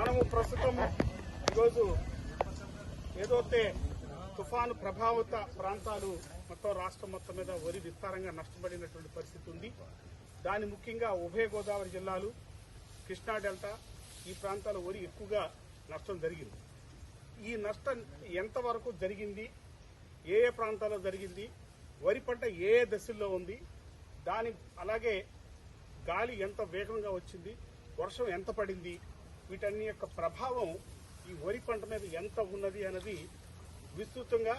మనము ప్రస్తుతం ఈరోజు ఏదైతే తుఫాను ప్రభావిత ప్రాంతాలు మొత్తం రాష్ట్రం మొత్తం మీద వరి విస్తారంగా నష్టపడినటువంటి పరిస్థితి ఉంది. దాని ముఖ్యంగా ఉభయ గోదావరి జిల్లాలు, కృష్ణా డెల్టా ఈ ప్రాంతాల వరి ఎక్కువగా నష్టం జరిగింది. ఈ నష్టం ఎంతవరకు జరిగింది, ఏ ఏ ప్రాంతాల్లో జరిగింది, వరి పంట ఏ ఏ దశల్లో ఉంది, అలాగే గాలి ఎంత వేగంగా వచ్చింది, వర్షం ఎంత పడింది, వీటన్ని యొక్క ప్రభావం ఈ వరి పంట మీద ఎంత ఉన్నది అన్నది విస్తృతంగా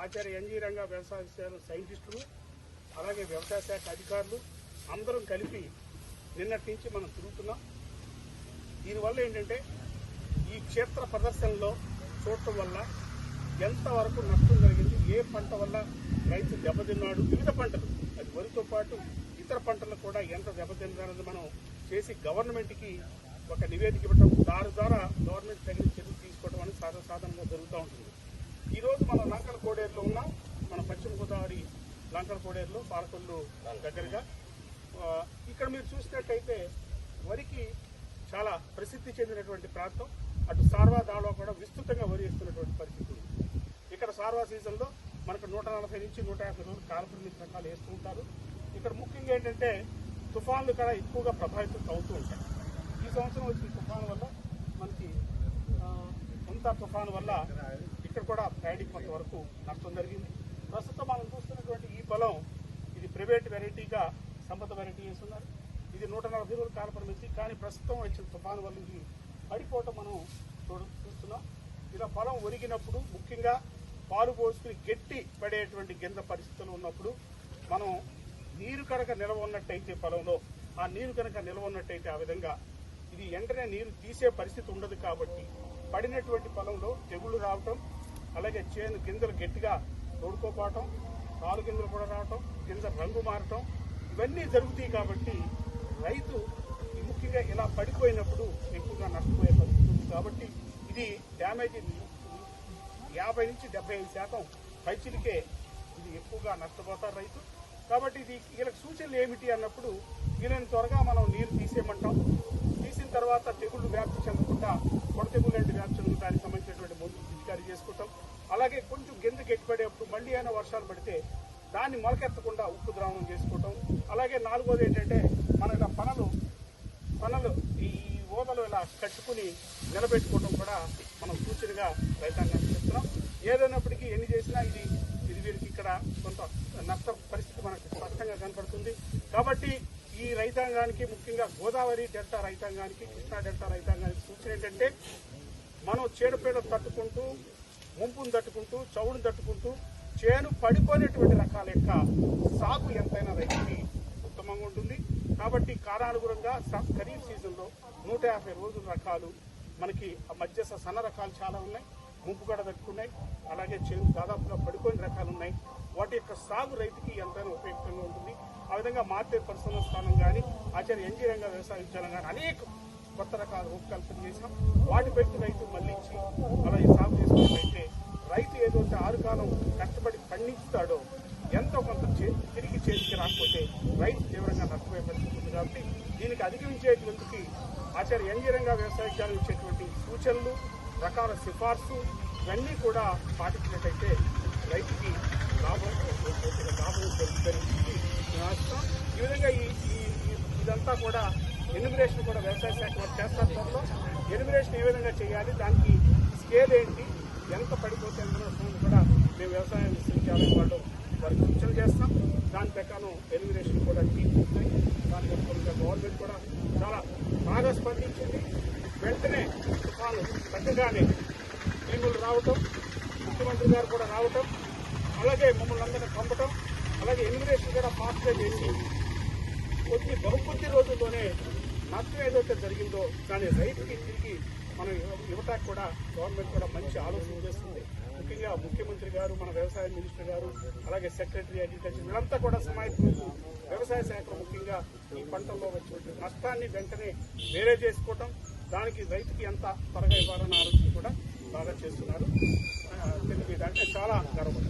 ఆచార్య ఎన్జీ రంగా వ్యవసాయ శాఖ సైంటిస్టులు అలాగే వ్యవసాయ శాఖ అధికారులు అందరం కలిపి నిన్నటి నుంచి మనం తిరుగుతున్నాం. దీనివల్ల ఏంటంటే ఈ క్షేత్ర ప్రదర్శనలో చూడటం వల్ల ఎంతవరకు నష్టం జరిగింది, ఏ పంట వల్ల రైతు దెబ్బతిన్నాడు, వివిధ పంటలు అది వరితో పాటు ఇతర పంటలు కూడా ఎంత దెబ్బతిన్నారని మనం చేసి గవర్నమెంట్కి ఒక నివేదిక ఇవ్వటం, దాని ద్వారా గవర్నమెంట్ తగిన చర్యలు తీసుకోవడం అనేది సాధారణంగా జరుగుతూ ఉంటుంది. ఈరోజు మనం లంకల కోడేరులో ఉన్నాం. మన పశ్చిమ గోదావరి లంకల కోడేరులో పాలకొల్లు దగ్గరగా ఇక్కడ మీరు చూసినట్టయితే వరికి చాలా ప్రసిద్ధి చెందినటువంటి ప్రాంతం. అటు సార్వా దాలో కూడా విస్తృతంగా వరి వేస్తున్నటువంటి పరిస్థితి ఉంది. ఇక్కడ సార్వా సీజన్లో మనకు 140 నుంచి 150 రోజులు కాలపరిమితి రకాలు వేస్తూ ఉంటారు. ఇక్కడ ముఖ్యంగా ఏంటంటే తుఫాన్లు కూడా ఎక్కువగా ప్రభావితం అవుతూ ఉంటాయి. ఈ సంవత్సరం వచ్చిన తుఫాను వల్ల మనకి తుఫాను వల్ల ఇక్కడ కూడా ప్యాడీకి కొంతవరకు నష్టం జరిగింది. ప్రస్తుతం మనం చూస్తున్నటువంటి ఈ పొలం ఇది ప్రైవేట్ వెరైటీగా సంపద వెరైటీ వేస్తున్నారు. ఇది 140 రోజులు కాలపరిమితి, కానీ ప్రస్తుతం వచ్చిన తుఫాను వల్ల ఇది పడిపోవటం మనం చూస్తున్నాం. ఇలా పొలం ఒరిగినప్పుడు ముఖ్యంగా పాలు పోసుకుని గట్టి పడేటువంటి గింజ పరిస్థితులు ఉన్నప్పుడు మనం నీరు కనుక నిల్వ ఉన్నట్టయితే పొలంలో ఆ నీరు కనుక నిల్వ ఉన్నట్టయితే ఆ విధంగా ఇది వెంటనే నీరు తీసే పరిస్థితి ఉండదు. కాబట్టి పడినటువంటి పొలంలో తెగుళ్లు రావటం, అలాగే చేను గింజలు గట్టిగా తోడుకోపోవటం, పాలు గింజలు కూడా రావటం, గింజ రంగు మారటం ఇవన్నీ జరుగుతాయి. కాబట్టి రైతు ముఖ్యంగా ఇలా పడిపోయినప్పుడు ఎక్కువగా నష్టపోయే పరిస్థితి ఉంది. కాబట్టి ఇది డ్యామేజ్ 50 నుంచి 75% పైచిలికే ఇది ఎక్కువగా నష్టపోతారు రైతు. కాబట్టి ఇది వీళ్ళకి సూచనలు ఏమిటి అన్నప్పుడు వీళ్ళని త్వరగా మనం నీరు తీసేయమంటాం. తీసిన తర్వాత తెగుళ్లు వ్యాప్తి చెందకుండా పొడ తెగులు లాంటి వ్యాప్తి చెందుకు దానికి సంబంధించినటువంటి మందులు పిచికారీ చేసుకుంటాం. అలాగే కొంచెం గింజ గట్టిపడేప్పుడు మళ్ళీ అయినా వర్షాలు పడితే దాన్ని మొలకెత్తకుండా ఉప్పు ద్రావణం చేసుకోవటం. అలాగే నాలుగోది ఏంటంటే మన ఇలా పనలు ఈ ఓదలు ఇలా కట్టుకుని నిలబెట్టుకోవడం కూడా మనం సూచనగా రైతాంగానికి చెప్తున్నాం. ఏదైనప్పటికీ ఎన్ని చేసినా ఇది వీరికి ఇక్కడ కొంత నష్ట పరిస్థితి మనకు స్పష్టంగా కనపడుతుంది. కాబట్టి ఈ రైతాంగానికి ముఖ్యంగా గోదావరి డెల్టా రైతాంగానికి, కృష్ణా డెల్టా రైతాంగానికి సూచన ఏంటంటే మనం చీడపీడ తట్టుకుంటూ, ముంపును తట్టుకుంటూ, చౌడును తట్టుకుంటూ చేను పడిపోయినటువంటి రకాల యొక్క సాగు ఎంతైనా రైతుకి ఉత్తమంగా ఉంటుంది. కాబట్టి కాలానుగుణంగా ఖరీఫ్ సీజన్లో 150 రోజుల రకాలు మనకి మధ్యస్థ సన్న రకాలు చాలా ఉన్నాయి, ముంపు కూడా తట్టుకున్నాయి. అలాగే చేను దాదాపుగా పడిపోయిన రకాలు ఉన్నాయి. వాటి యొక్క సాగు రైతుకి ఎంతైనా ఉపయుక్తంగా ఉంటుంది. ఆ విధంగా మార్కెట్ పరిశ్రమ స్థానం కానీ, ఆచార్య ఎన్జీ రంగా వ్యవసాయ విద్యాలయం కానీ అనేక కొత్త రకాల రూపకల్పన చేసాం. వాటి పెట్టి రైతు మళ్లించి అలా ఈ సాగు చేసుకున్నట్లయితే రైతు ఏదైతే 6 కాలం కష్టపడి పండించుతాడో ఎంతో కొంత తిరిగి చేతికి రాకపోతే రైతు తీవ్రంగా నష్టపోయే పరిస్థితి ఉంది. కాబట్టి దీనికి అధిగమించేటువంటి ఆచార్య ఎన్జీ రంగా వ్యవసాయ విద్యాలయం ఇచ్చేటువంటి సూచనలు, రకాల సిఫార్సు ఇవన్నీ కూడా పాటించినట్టయితే రైతుకి లాభం జరుగుతుంది. ఈ విధంగా ఇదంతా కూడా ఎన్యూమరేషన్ కూడా వ్యవసాయ శాఖ వారు చేస్తారు. త్వరలో ఎన్యూమరేషన్ ఏ విధంగా చేయాలి, దానికి స్కేల్ ఏంటి, ఎంత పడిపోతే ఎంత కూడా మేము వ్యవసాయ విశ్వవిద్యాలయం వాళ్ళు వారికి సూచన చేస్తాం. దాని ప్రకారం ఎన్యూమరేషన్ కూడా తీసుకుంటాయి. దాని గవర్నమెంట్ కూడా చాలా బాగా స్పందించింది. వెంటనే తుఫాను తగ్గగానే టీములు రావటం, ముఖ్యమంత్రి గారు కూడా రావటం, అలాగే మమ్మల్ని అందరినీ పంపటం, అలాగే ఎన్యూమరేషన్ కూడా ఫాస్ట్గా చేసి బహుకొద్ది రోజుల్లోనే నష్టం ఏదైతే జరిగిందో దాని రైతుకి తిరిగి మనం ఇవ్వటానికి కూడా గవర్నమెంట్ కూడా మంచి ఆలోచన చేస్తుంది. ముఖ్యంగా ముఖ్యమంత్రి గారు, మన వ్యవసాయ మినిస్టర్ గారు, అలాగే సెక్రటరీ అగ్రికల్చర్ వీళ్ళంతా కూడా సమాయత్తమవుతూ వ్యవసాయ శాఖ ముఖ్యంగా ఈ పంటల్లో వచ్చిన నష్టాన్ని వెంటనే వేరే చేసుకోవటం, దానికి రైతుకి ఎంత త్వరగా ఇవ్వాలన్న ఆలోచన కూడా బాగా చేస్తున్నారు. అంటే చాలా గర్వం.